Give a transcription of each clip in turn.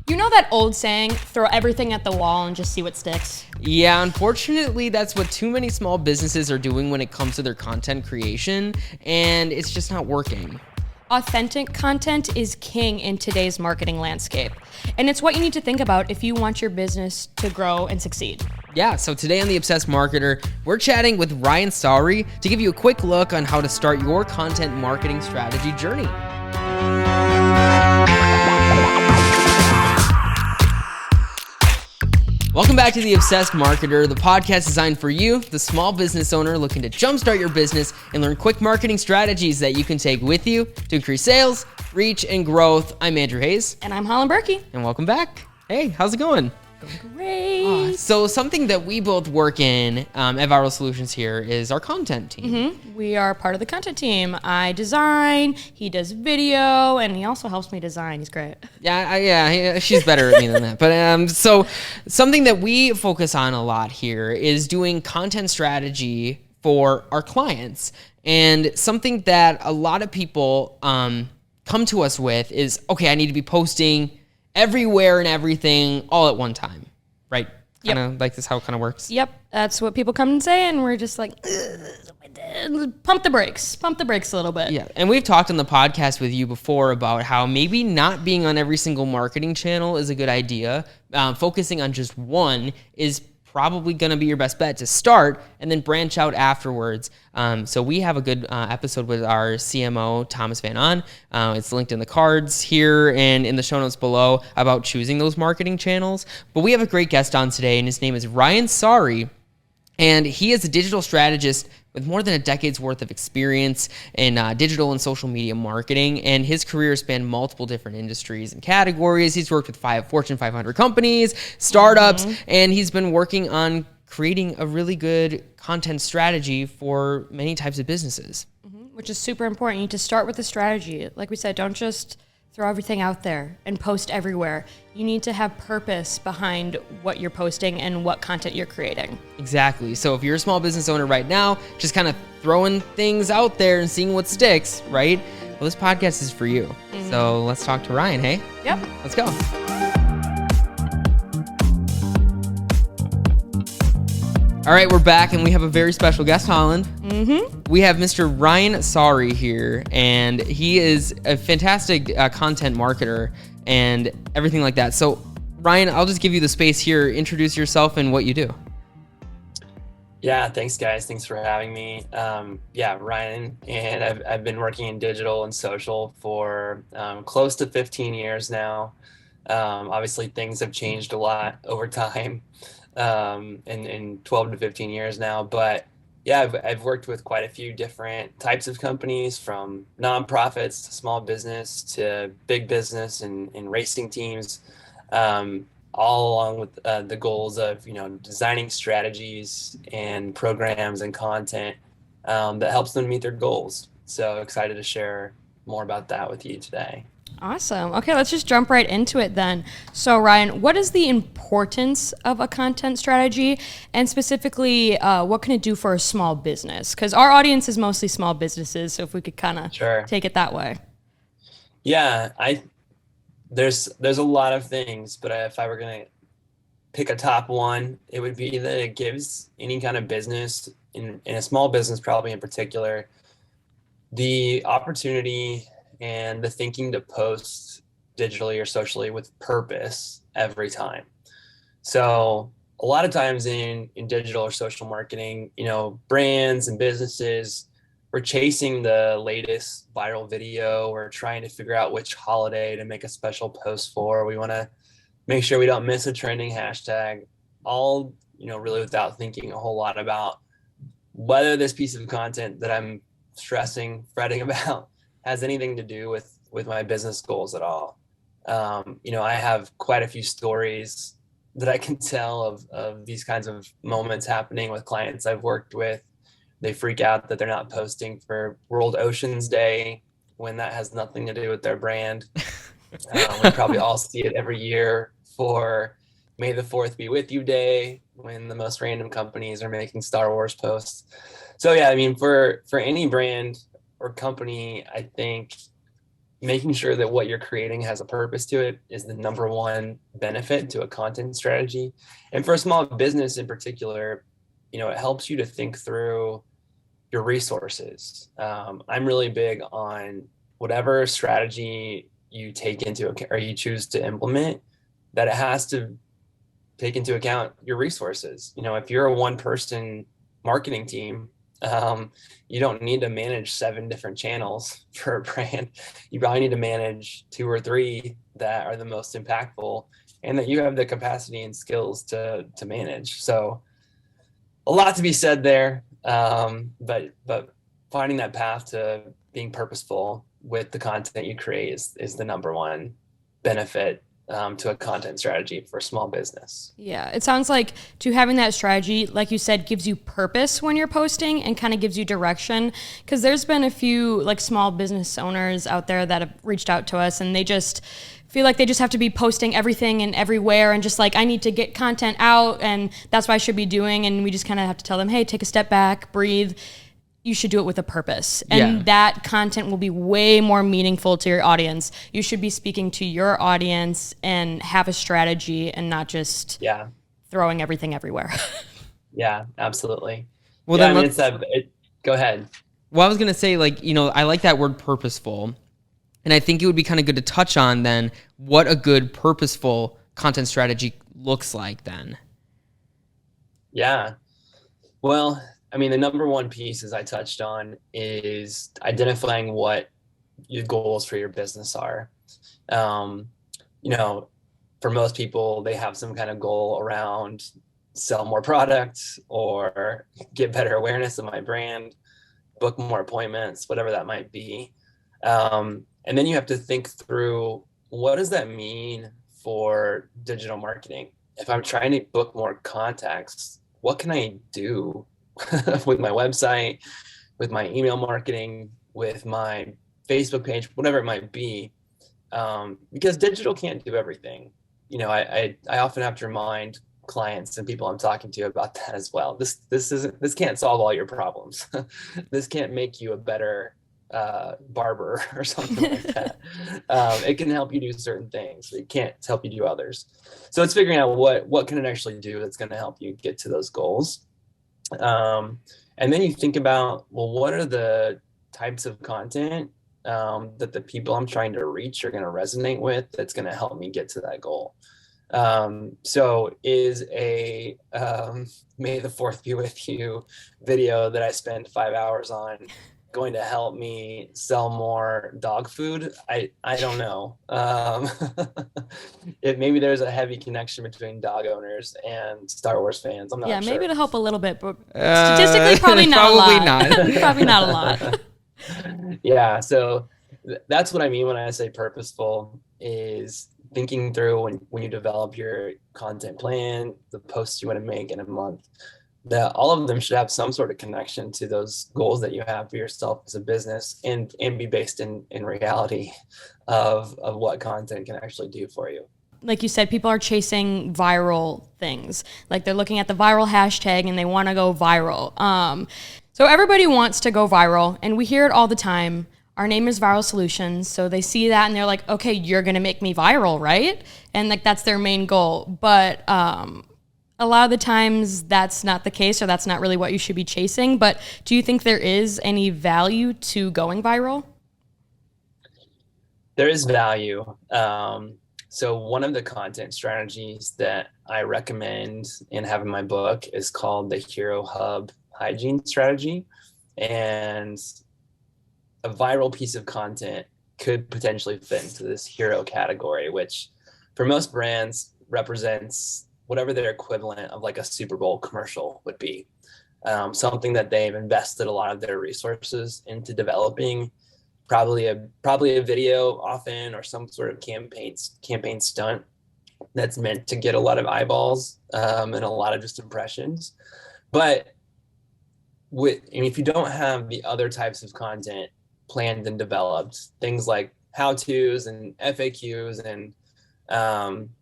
You know that old saying, throw everything at the wall and just see what sticks? Yeah, unfortunately, that's what too many small businesses are doing when it comes to their content creation, and it's just not working. Authentic content is king in today's marketing landscape, and it's what you need to think about if you want your business to grow and succeed. Yeah, so today on The Obsessed Marketer, we're chatting with Ryan Sawrie to give you a quick look on how to start your content marketing strategy journey. Welcome back to The Obsessed Marketer, the podcast designed for you, the small business owner looking to jumpstart your business and learn quick marketing strategies that you can take with you to increase sales, reach, and growth. I'm Andrew Hayes. And I'm Holland Berkey. And welcome back. Hey, how's it going? Great. So something that we both work in at Viral Solutions here is our content team. Mm-hmm. We are part of the content team. I design, he does video, and he also helps me design. He's great. Yeah, she's better at me than that. But so something that we focus on a lot here is doing content strategy for our clients. And something that a lot of people come to us with is, okay, I need to be posting everywhere and everything all at one time, right? Kind of like this how it kind of works. Yep, that's what people come and say, and we're just like, pump the brakes a little bit. Yeah, and we've talked on the podcast with you before about how maybe not being on every single marketing channel is a good idea. Focusing on just one is probably going to be your best bet to start and then branch out afterwards. So we have a good episode with our CMO, Thomas Van On. It's linked in the cards here and in the show notes below about choosing those marketing channels. But we have a great guest on today, and his name is Ryan Sawrie. And he is a digital strategist with more than a decade's worth of experience in digital and social media marketing. And his career spanned multiple different industries and categories. He's worked with Fortune 500 companies, startups, and he's been working on creating a really good content strategy for many types of businesses. Which is super important. You need to start with the strategy. Like we said, don't just throw everything out there and post everywhere. You need to have purpose behind what you're posting and what content you're creating. Exactly. So if you're a small business owner right now, just kind of throwing things out there and seeing what sticks, right? Well, this podcast is for you. So let's talk to Ryan, hey? Yep. Let's go. All right, we're back, and we have a very special guest, Holland. We have Mr. Ryan Sawrie here, and he is a fantastic content marketer and everything like that. So, Ryan, I'll just give you the space here. Introduce yourself and what you do. Yeah, thanks, guys. Thanks for having me. Ryan, and I've been working in digital and social for close to 15 years now. Obviously, things have changed a lot over time. In 12 to 15 years now. But yeah, I've worked with quite a few different types of companies, from nonprofits to small business to big business and racing teams, all along with the goals of, designing strategies and programs and content that helps them meet their goals. So excited to share more about that with you today. Awesome. Okay, let's just jump right into it then. So Ryan, what is the importance of a content strategy, and specifically what can it do for a small business? Because our audience is mostly small businesses, so if we could kind of take it that way. Yeah, there's a lot of things, but if I were going to pick a top one, it would be that it gives any kind of business, in a small business probably in particular, the opportunity and the thinking to post digitally or socially with purpose every time. So a lot of times in digital or social marketing, brands and businesses, we're chasing the latest viral video. We're trying to figure out which holiday to make a special post for. We want to make sure we don't miss a trending hashtag, all, really without thinking a whole lot about whether this piece of content that I'm fretting about has anything to do with my business goals at all. I have quite a few stories that I can tell of these kinds of moments happening with clients I've worked with. They freak out that they're not posting for World Oceans Day when that has nothing to do with their brand. We probably all see it every year for May the 4th be with you day, when the most random companies are making Star Wars posts. So yeah, for any brand or company, I think making sure that what you're creating has a purpose to it is the number one benefit to a content strategy. And for a small business in particular, it helps you to think through your resources. I'm really big on whatever strategy you take into account or you choose to implement, that it has to take into account your resources. If you're a one person marketing team, you don't need to manage 7 different channels for a brand. You probably need to manage 2 or 3 that are the most impactful and that you have the capacity and skills to manage. So a lot to be said there. But finding that path to being purposeful with the content you create is the number one benefit to a content strategy for a small business. Yeah, it sounds like to having that strategy, like you said, gives you purpose when you're posting and kind of gives you direction. Because there's been a few like small business owners out there that have reached out to us, and they just feel like they just have to be posting everything and everywhere, and just like, I need to get content out, and that's what I should be doing. And we just kind of have to tell them, hey, take a step back, breathe. You should do it with a purpose. And that content will be way more meaningful to your audience. You should be speaking to your audience and have a strategy and not just throwing everything everywhere. Yeah, absolutely. Well, yeah, then go ahead. Well, I was going to say, like, I like that word purposeful. And I think it would be kind of good to touch on then what a good purposeful content strategy looks like then. Yeah. Well, the number one piece, as I touched on, is identifying what your goals for your business are. For most people, they have some kind of goal around sell more products or get better awareness of my brand, book more appointments, whatever that might be. And then you have to think through, what does that mean for digital marketing? If I'm trying to book more contacts, what can I do with my website, with my email marketing, with my Facebook page, whatever it might be, because digital can't do everything. I often have to remind clients and people I'm talking to about that as well. This can't solve all your problems. This can't make you a better barber or something like that. It can help you do certain things. It can't help you do others. So it's figuring out what can it actually do that's going to help you get to those goals. And then you think about, well, what are the types of content that the people I'm trying to reach are going to resonate with, that's going to help me get to that goal. So is a May the 4th be with you video that I spend 5 hours on going to help me sell more dog food? I don't know. Maybe there's a heavy connection between dog owners and Star Wars fans. I'm not sure. Maybe it'll help a little bit, but statistically probably not a lot. Probably not a lot. Yeah, so that's what I mean when I say purposeful, is thinking through when you develop your content plan, the posts you want to make in a month, that all of them should have some sort of connection to those goals that you have for yourself as a business, and be based in reality of what content can actually do for you. Like you said, people are chasing viral things. Like they're looking at the viral hashtag and they want to go viral. So everybody wants to go viral, and we hear it all the time. Our name is Viral Solutions. So they see that and they're like, okay, you're going to make me viral, right? And like that's their main goal. But a lot of the times that's not the case, or that's not really what you should be chasing. But do you think there is any value to going viral? There is value. So one of the content strategies that I recommend and have in my book is called the Hero Hub Hygiene Strategy. And a viral piece of content could potentially fit into this hero category, which for most brands represents whatever their equivalent of like a Super Bowl commercial would be. Something that they've invested a lot of their resources into developing, probably a video often, or some sort of campaign stunt that's meant to get a lot of eyeballs and a lot of just impressions. But if you don't have the other types of content planned and developed, things like how-tos and FAQs and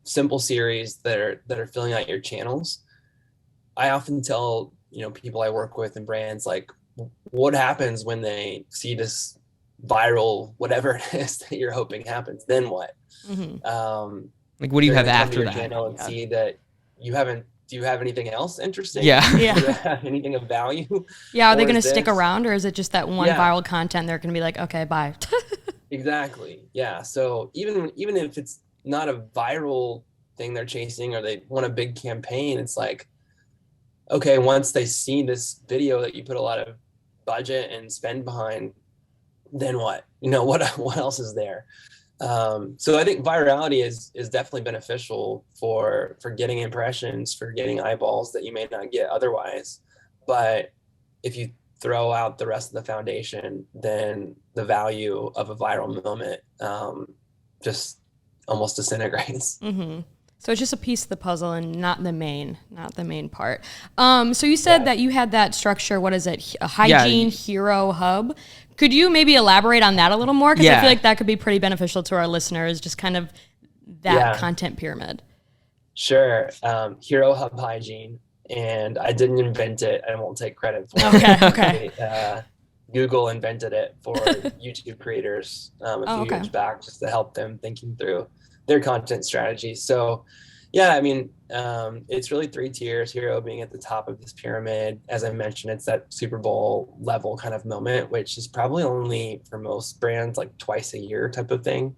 simple series that are filling out your channels, I often tell people I work with and brands, like, what happens when they see this viral, whatever it is that you're hoping happens, then what? Like, what do you They're have going to come to after your that? channel and see that do you have anything else interesting? Yeah. Do you Yeah. have anything of value? Yeah. Are they Or going to is stick this? around, or is it just that one Yeah, viral content? They're going to be like, okay, bye. exactly. Yeah. So even if it's not a viral thing they're chasing, or they want a big campaign, it's like, okay, once they see this video that you put a lot of budget and spend behind, then what? What else is there? So I think virality is definitely beneficial for getting impressions, for getting eyeballs that you may not get otherwise. But if you throw out the rest of the foundation, then the value of a viral moment just almost disintegrates. So it's just a piece of the puzzle and not the main part. So you said Yeah. that you had that structure. What is it? A hygiene hero hub. Could you maybe elaborate on that a little more? Because I Yeah. feel like that could be pretty beneficial to our listeners. Just kind of that Yeah. content pyramid. Sure. Hero Hub Hygiene, and I didn't invent it. I won't take credit for Okay. it. Okay. Google invented it for YouTube creators a Oh, few okay. years back, just to help them thinking through their content strategy. So, yeah, I mean, it's really 3 tiers. Hero being at the top of this pyramid. As I mentioned, it's that Super Bowl level kind of moment, which is probably only for most brands like twice a year type of thing.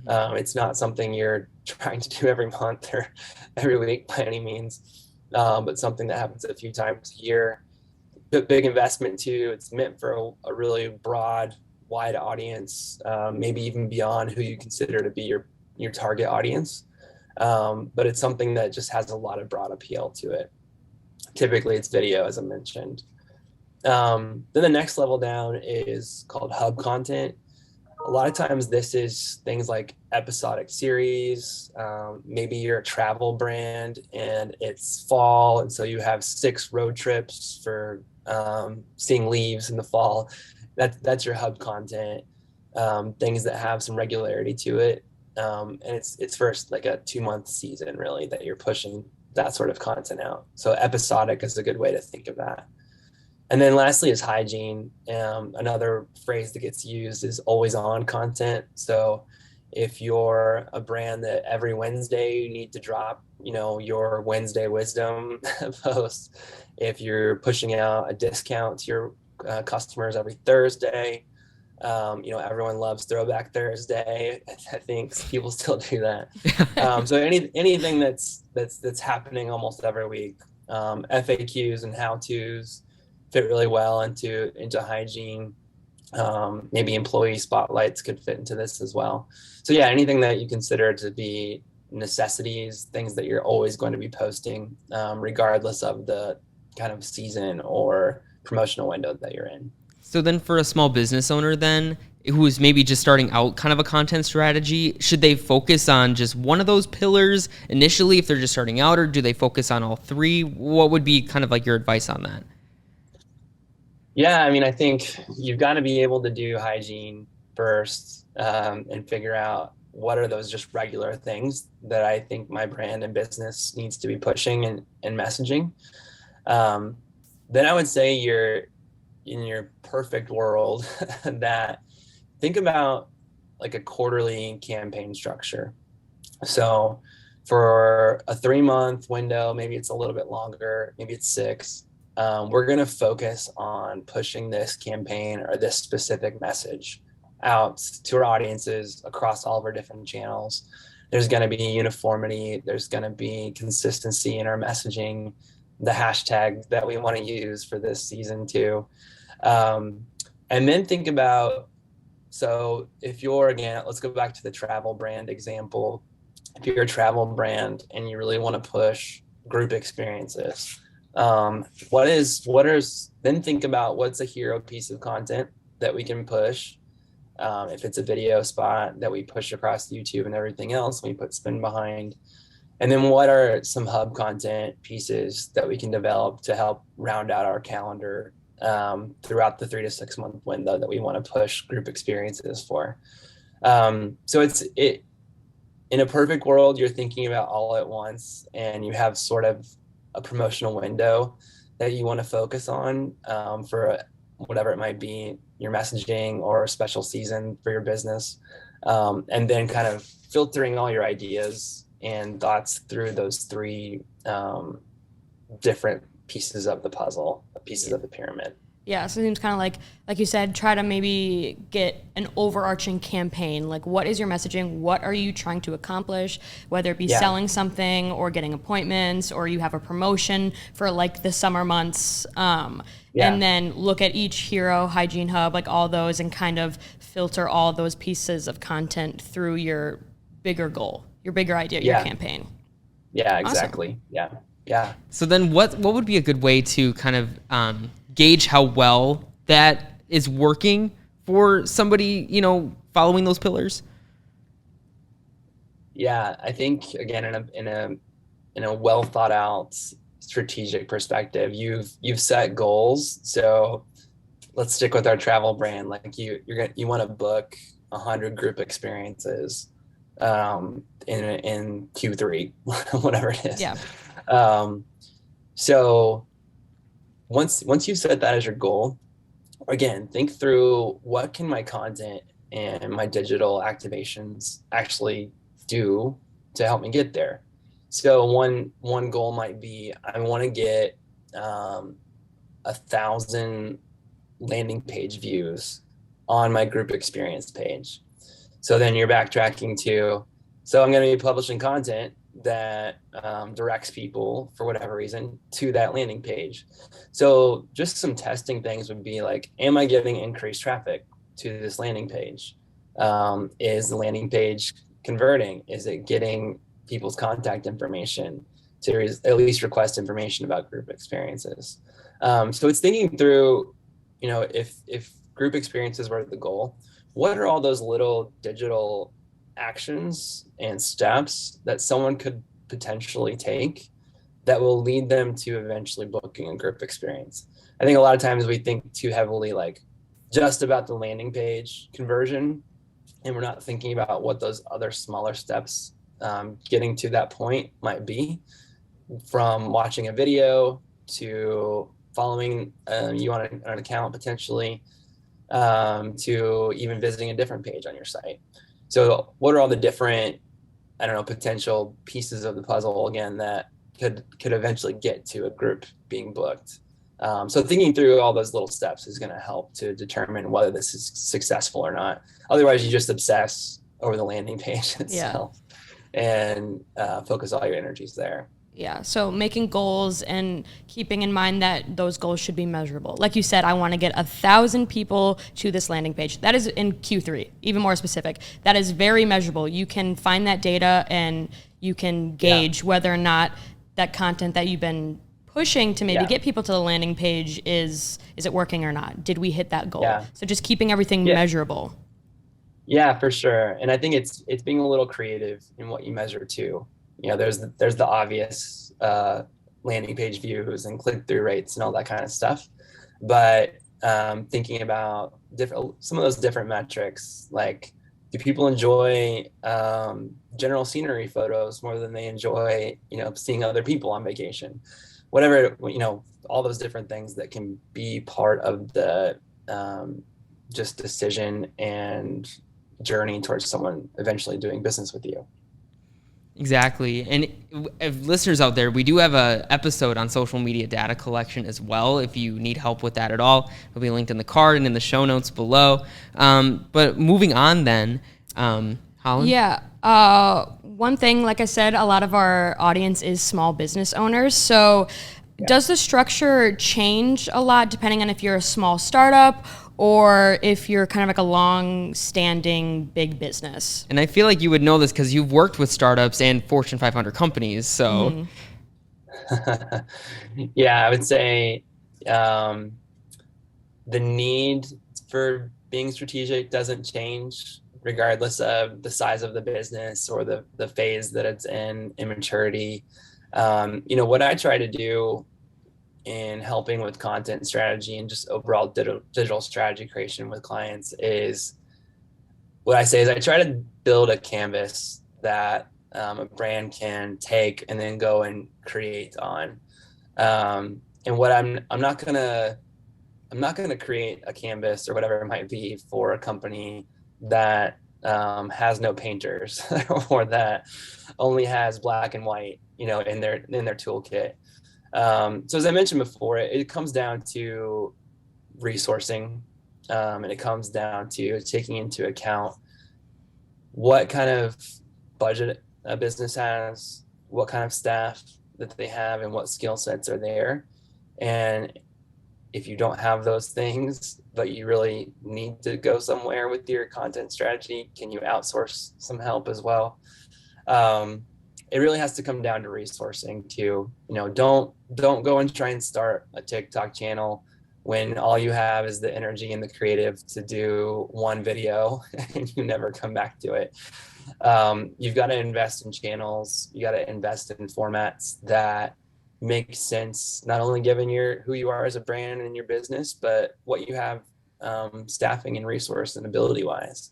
It's not something you're trying to do every month or every week by any means, but something that happens a few times a year. Big investment too. It's meant for a really broad, wide audience, maybe even beyond who you consider to be your target audience. But it's something that just has a lot of broad appeal to it. Typically, it's video, as I mentioned. Then the next level down is called hub content. A lot of times this is things like episodic series. Maybe you're a travel brand and it's fall, and so you have 6 road trips for seeing leaves in the fall. That's your hub content. Things that have some regularity to it, and it's first like a 2-month season really that you're pushing that sort of content out. So episodic is a good way to think of that. And then lastly is hygiene. Another phrase that gets used is always on content. So if you're a brand that every Wednesday you need to drop, your Wednesday wisdom post, if you're pushing out a discount to your customers every Thursday, everyone loves Throwback Thursday. I think people still do that. So anything that's happening almost every week, FAQs and how-tos fit really well into hygiene. Maybe employee spotlights could fit into this as well. So yeah, anything that you consider to be necessities, things that you're always going to be posting, regardless of the kind of season or promotional window that you're in. So then for a small business owner then, who is maybe just starting out kind of a content strategy, should they focus on just one of those pillars initially if they're just starting out, or do they focus on all 3? What would be kind of like your advice on that? Yeah, I mean, I think you've got to be able to do hygiene first, and figure out what are those just regular things that I think my brand and business needs to be pushing and messaging. Then I would say you're in your perfect world that think about like a quarterly campaign structure. So for a 3-month window, maybe it's a little bit longer, maybe it's 6. We're going to focus on pushing this campaign or this specific message out to our audiences across all of our different channels. There's going to be uniformity. There's going to be consistency in our messaging, the hashtag that we want to use for this season too. And then think about, so if you're, again, let's go back to the travel brand example. If you're a travel brand and you really want to push group experiences, then think about what's a hero piece of content that we can push. If it's a video spot that we push across YouTube and everything else, we put spin behind. And then what are some hub content pieces that we can develop to help round out our calendar throughout the 3 to 6 month window that we want to push group experiences for. So in a perfect world, you're thinking about all at once, and you have sort of a promotional window that you want to focus on for whatever it might be, your messaging or a special season for your business, and then kind of filtering all your ideas and thoughts through those three different pieces of the puzzle, pieces of the pyramid. Yeah, so it seems kind of like you said, try to maybe get an overarching campaign. Like, what is your messaging? What are you trying to accomplish? Whether it be selling something or getting appointments, or you have a promotion for like the summer months. And then look at each hero, hygiene hub, like all those, and kind of filter all those pieces of content through your bigger goal, your bigger idea, your campaign. Yeah, exactly. Awesome. Yeah. So then what would be a good way to kind of gauge how well that is working for somebody, following those pillars? Yeah, I think again, in a well thought out strategic perspective, you've set goals. So let's stick with our travel brand. Like you want to book 100 group experiences in Q3, whatever it is. Yeah. So once you set that as your goal, again, think through what can my content and my digital activations actually do to help me get there. So one goal might be, I want to get 1,000 landing page views on my group experience page. So then you're backtracking to, so I'm going to be publishing content that directs people, for whatever reason, to that landing page. So just some testing things would be like, am I getting increased traffic to this landing page? Is the landing page converting? Is it getting people's contact information to at least request information about group experiences? So it's thinking through, if group experiences were the goal, what are all those little digital actions and steps that someone could potentially take that will lead them to eventually booking a group experience? I think a lot of times we think too heavily like just about the landing page conversion, and we're not thinking about what those other smaller steps getting to that point might be, from watching a video to following you on an account potentially, to even visiting a different page on your site. So what are all the different, potential pieces of the puzzle, again, that could eventually get to a group being booked? So thinking through all those little steps is going to help to determine whether this is successful or not. Otherwise, you just obsess over the landing page itself and focus all your energies there. Yeah, so making goals and keeping in mind that those goals should be measurable. Like you said, I want to get 1,000 people to this landing page. That is in Q3, even more specific. That is very measurable. You can find that data and you can gauge whether or not that content that you've been pushing to maybe get people to the landing page, is it working or not? Did we hit that goal? Yeah. So just keeping everything measurable. Yeah, for sure. And I think it's being a little creative in what you measure too. There's the obvious landing page views and click-through rates and all that kind of stuff, but thinking about some of those different metrics, like, do people enjoy general scenery photos more than they enjoy seeing other people on vacation? Whatever, all those different things that can be part of the just decision and journey towards someone eventually doing business with you. Exactly. And if listeners out there, we do have a episode on social media data collection as well. If you need help with that at all, it'll be linked in the card and in the show notes below. But moving on then, Holland? Yeah. One thing, like I said, a lot of our audience is small business owners. So does the structure change a lot depending on if you're a small startup or if you're kind of like a long-standing big business? And I feel like you would know this because you've worked with startups and Fortune 500 companies, so. Yeah, I would say the need for being strategic doesn't change regardless of the size of the business or the phase that it's in maturity. What I try to do in helping with content strategy and just overall digital strategy creation with clients is, what I say is I try to build a canvas that a brand can take and then go and create on. And what I'm not gonna I'm not going to create a canvas or whatever it might be for a company that has no painters or that only has black and white, in their toolkit. So as I mentioned before, it comes down to resourcing, and it comes down to taking into account what kind of budget a business has, what kind of staff that they have, and what skill sets are there. And if you don't have those things, but you really need to go somewhere with your content strategy, can you outsource some help as well? It really has to come down to resourcing too. Don't go and try and start a TikTok channel when all you have is the energy and the creative to do one video and you never come back to it. You've got to invest in channels. You got to invest in formats that make sense, not only given who you are as a brand and your business, but what you have staffing and resource and ability wise.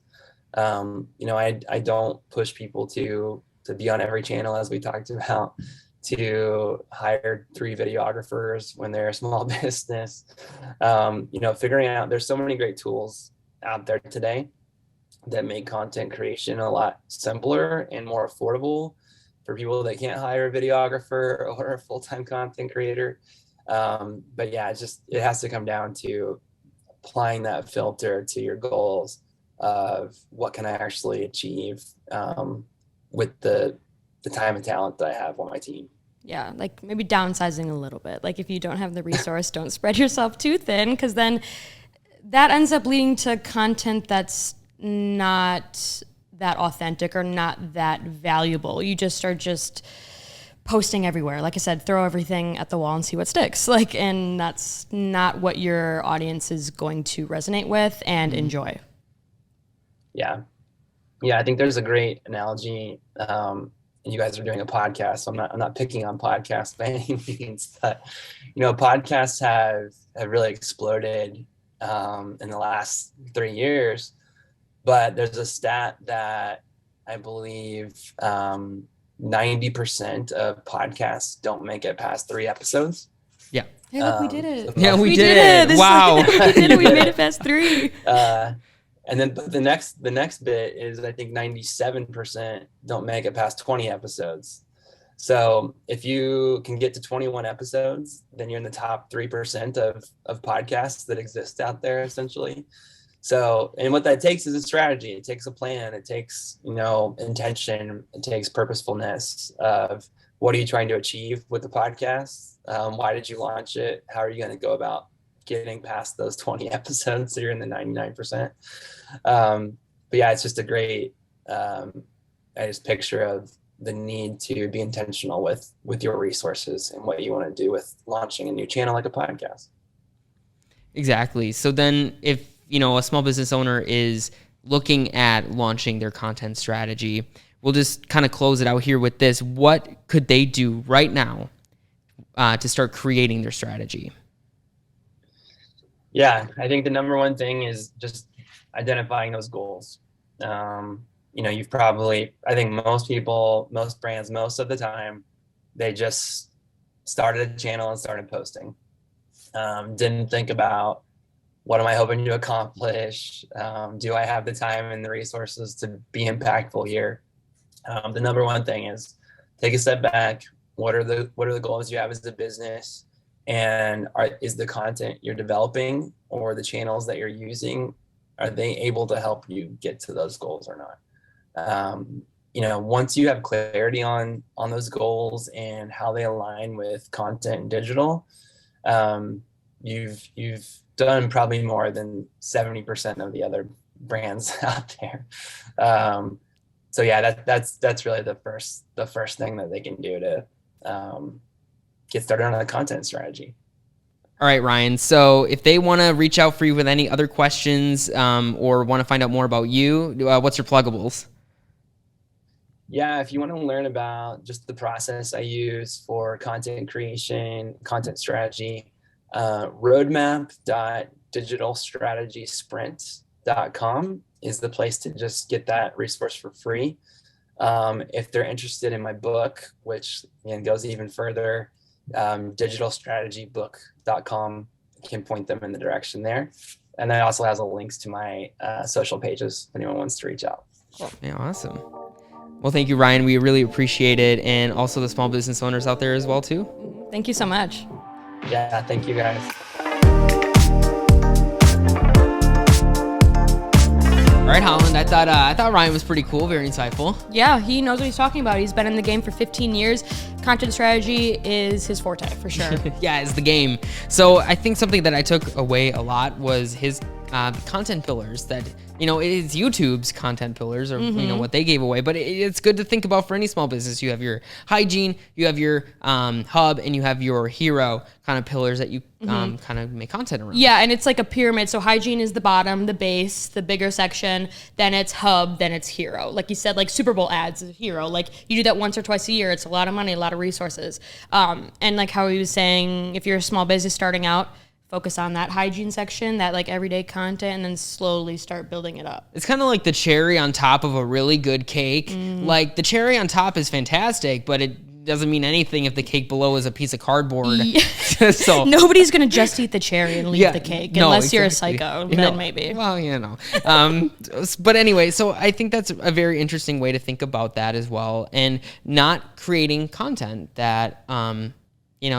I don't push people to be on every channel, as we talked about, to hire 3 videographers when they're a small business. Figuring out, there's so many great tools out there today that make content creation a lot simpler and more affordable for people that can't hire a videographer or a full-time content creator. But yeah, it has to come down to applying that filter to your goals of what can I actually achieve with the time and talent that I have on my team. Yeah, like maybe downsizing a little bit. Like if you don't have the resource, don't spread yourself too thin, because then that ends up leading to content that's not that authentic or not that valuable. You just are posting everywhere. Like I said, throw everything at the wall and see what sticks. And that's not what your audience is going to resonate with and enjoy. Yeah. I think there's a great analogy. And you guys are doing a podcast, so I'm not picking on podcasts by any means, but podcasts have really exploded in the last 3 years. But there's a stat that I believe 90% of podcasts don't make it past 3 episodes. Yeah. Hey, look, we did it. Yeah, we did it. Wow. We did it. We made it past 3. And then but the next bit is, I think 97% don't make it past 20 episodes. So if you can get to 21 episodes, then you're in the top 3% of podcasts that exist out there, essentially. So, and what that takes is a strategy. It takes a plan. It takes, intention. It takes purposefulness of what are you trying to achieve with the podcast? Why did you launch it? How are you going to go about getting past those 20 episodes so you're in the 99%? But yeah, it's just a great, picture of the need to be intentional with your resources and what you want to do with launching a new channel like a podcast. Exactly. So then if, a small business owner is looking at launching their content strategy, we'll just kind of close it out here with this. What could they do right now to start creating their strategy? Yeah, I think the number one thing is just identifying those goals. You've probably, I think most people, most brands, most of the time, they just started a channel and started posting. Didn't think about, what am I hoping to accomplish? Do I have the time and the resources to be impactful here? The number one thing is take a step back. What are the goals you have as a business? And is the content you're developing or the channels that you're using, are they able to help you get to those goals or not? Once you have clarity on those goals and how they align with content and digital, you've done probably more than 70% of the other brands out there. So yeah, that's really the first thing that they can do to get started on a content strategy. All right, Ryan. So if they want to reach out for you with any other questions or want to find out more about you, what's your pluggables? Yeah, if you want to learn about just the process I use for content creation, content strategy, roadmap.digitalstrategysprint.com is the place to just get that resource for free. If they're interested in my book, which again goes even further, digitalstrategybook.com can point them in the direction there. And then it also has links to my social pages if anyone wants to reach out. Yeah, awesome. Well, thank you, Ryan. We really appreciate it. And also the small business owners out there as well, too. Thank you so much. Yeah, thank you guys. All right, Holland. I thought Ryan was pretty cool, very insightful. Yeah, he knows what he's talking about. He's been in the game for 15 years. Content strategy is his forte, for sure. Yeah, it's the game. So I think something that I took away a lot was his content pillars that, it's YouTube's content pillars or, what they gave away. But it's good to think about for any small business. You have your hygiene, you have your hub, and you have your hero kind of pillars that you kind of make content around. Yeah, and it's like a pyramid. So hygiene is the bottom, the base, the bigger section. Then it's hub, then it's hero. Like you said, like Super Bowl ads is a hero. Like you do that once or twice a year. It's a lot of money, a lot of resources. And like how he was saying, if you're a small business starting out, focus on that hygiene section, that like everyday content, and then slowly start building it up. It's kind of like the cherry on top of a really good cake. Like the cherry on top is fantastic, but it doesn't mean anything if the cake below is a piece of cardboard. Yeah. So nobody's gonna just eat the cherry and leave the cake, unless you're a psycho. Then maybe. Well, but anyway, so I think that's a very interesting way to think about that as well, and not creating content that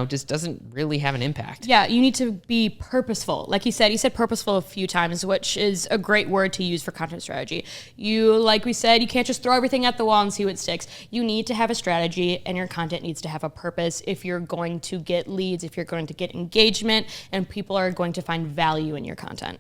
just doesn't really have an impact. Yeah, you need to be purposeful. Like he said purposeful a few times, which is a great word to use for content strategy. Like we said, you can't just throw everything at the wall and see what sticks. You need to have a strategy, and your content needs to have a purpose if you're going to get leads, if you're going to get engagement, and people are going to find value in your content.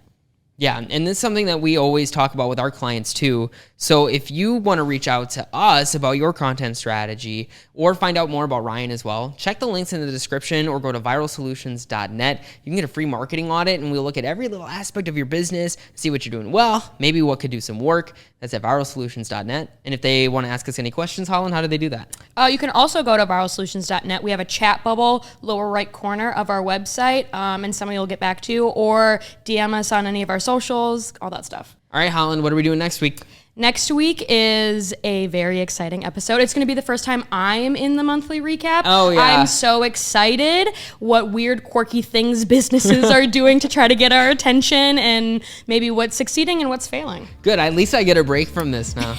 Yeah, and this is something that we always talk about with our clients too. So if you want to reach out to us about your content strategy or find out more about Ryan as well, check the links in the description or go to viralsolutions.net. You can get a free marketing audit, and we'll look at every little aspect of your business, see what you're doing well, maybe what could do some work. That's at viralsolutions.net. And if they want to ask us any questions, Holland, how do they do that? You can also go to viralsolutions.net. We have a chat bubble, lower right corner of our website, and somebody will get back to you, or DM us on any of our socials, all that stuff. All right, Holland, what are we doing next week? Next week is a very exciting episode. It's going to be the first time I'm in the monthly recap. Oh, yeah. I'm so excited what weird, quirky things businesses are doing to try to get our attention, and maybe what's succeeding and what's failing. Good. At least I get a break from this now.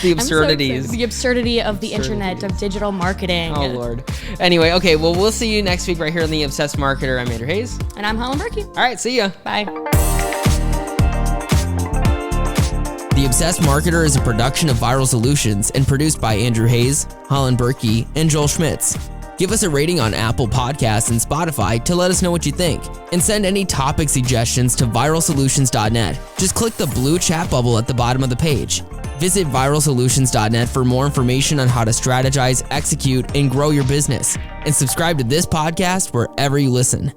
The absurdities. The absurdity of the internet, of digital marketing. Oh, Lord. Anyway, okay, well, we'll see you next week right here on The Obsessed Marketer. I'm Andrew Hayes. And I'm Holland Berkey. All right, see ya. Bye. The Obsessed Marketer is a production of Viral Solutions and produced by Andrew Hayes, Holland Berkey, and Joel Schmitz. Give us a rating on Apple Podcasts and Spotify to let us know what you think. And send any topic suggestions to viralsolutions.net. Just click the blue chat bubble at the bottom of the page. Visit viralsolutions.net for more information on how to strategize, execute, and grow your business. And subscribe to this podcast wherever you listen.